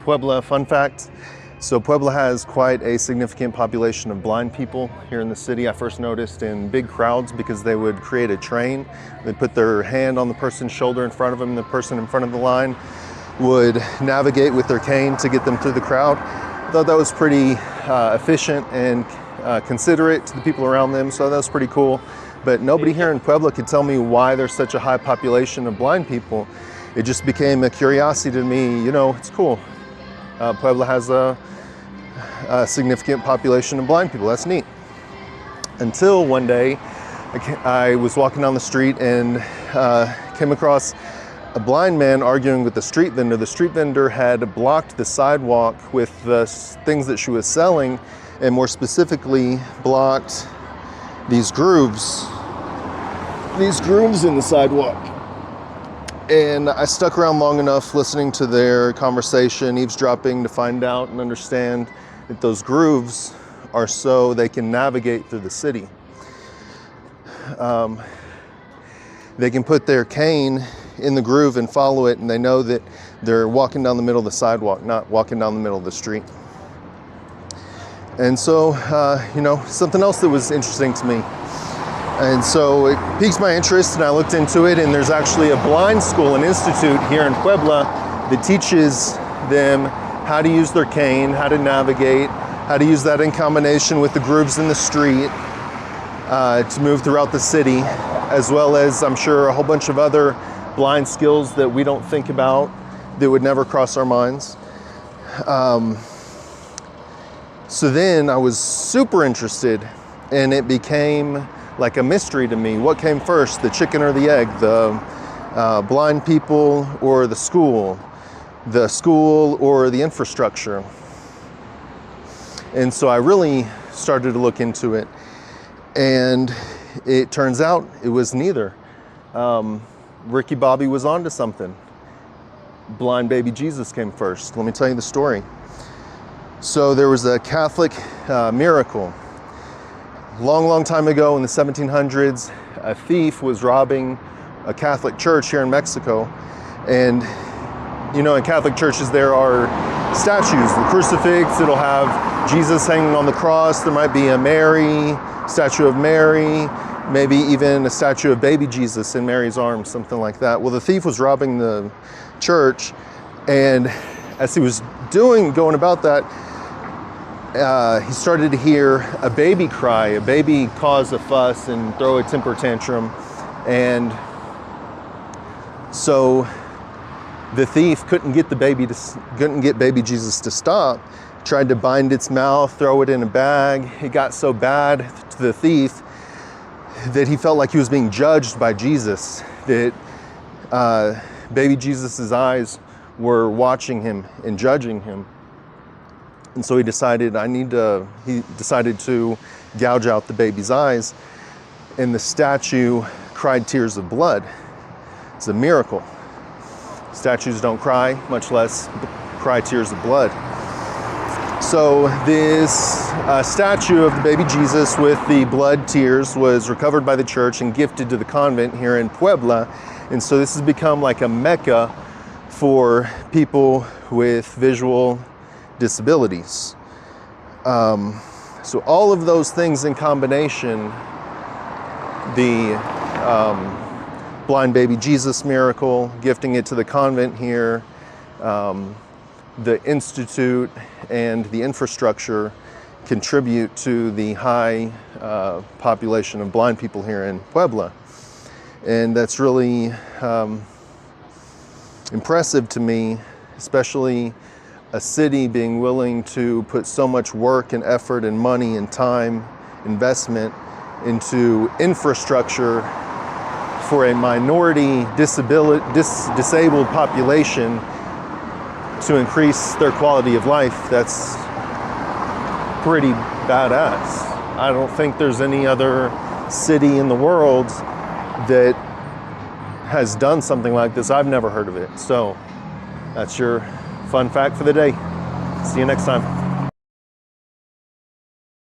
Puebla fun fact. So Puebla has quite a significant population of blind people here in the city. I first noticed in big crowds because they would create a train. They'd put their hand on the person's shoulder in front of them, and the person in front of the line would navigate with their cane to get them through the crowd. I thought that was pretty efficient and considerate to the people around them, so that was pretty cool. But nobody here in Puebla could tell me why there's such a high population of blind people. It just became a curiosity to me. You know, it's cool. Puebla has a significant population of blind people. That's neat. Until one day, I was walking down the street and came across a blind man arguing with the street vendor. The street vendor had blocked the sidewalk with the things that she was selling, and more specifically blocked these grooves in the sidewalk. And I stuck around long enough listening to their conversation, eavesdropping, to find out and understand that those grooves are so they can navigate through the city. They can put their cane in the groove and follow it, and they know that they're walking down the middle of the sidewalk, not walking down the middle of the street. And so, something else that was interesting to me. And so it piqued my interest, and I looked into it, and there's actually a blind school, an institute here in Puebla that teaches them how to use their cane, how to navigate, how to use that in combination with the grooves in the street to move throughout the city, as well as, I'm sure, a whole bunch of other blind skills that we don't think about, that would never cross our minds. So then I was super interested, and it became like a mystery to me. What came first, the chicken or the egg? The blind people or the school or the infrastructure? And so I really started to look into it, and it turns out it was neither. Ricky Bobby was onto something. Blind baby Jesus came first. Let me tell you the story. So there was a Catholic miracle. Long time ago in the 1700s, a thief was robbing a Catholic church here in Mexico. And, you know, in Catholic churches there are statues. The crucifix, it'll have Jesus hanging on the cross. There might be a Mary, statue of Mary, maybe even a statue of baby Jesus in Mary's arms, something like that. Well, the thief was robbing the church, and as he was going about that, he started to hear a baby cry, a baby cause a fuss and throw a temper tantrum. And so the thief couldn't get baby Jesus to stop. Tried to bind its mouth, throw it in a bag. It got so bad to the thief that he felt like he was being judged by Jesus, that baby Jesus's eyes were watching him and judging him. And so he decided to gouge out the baby's eyes, and the statue cried tears of blood. It's a miracle. Statues don't cry, much less cry tears of blood. So this statue of the baby Jesus with the blood tears was recovered by the church and gifted to the convent here in Puebla. And so this has become like a mecca for people with visual disabilities. So all of those things in combination, the blind baby Jesus miracle, gifting it to the convent here, the institute and the infrastructure contribute to the high population of blind people here in Puebla. And that's really impressive to me, especially a city being willing to put so much work and effort and money and time investment into infrastructure for a minority disabled population to increase their quality of life. That's pretty badass. I don't think there's any other city in the world that has done something like this. I've never heard of it. So that's your fun fact for the day. See you next time.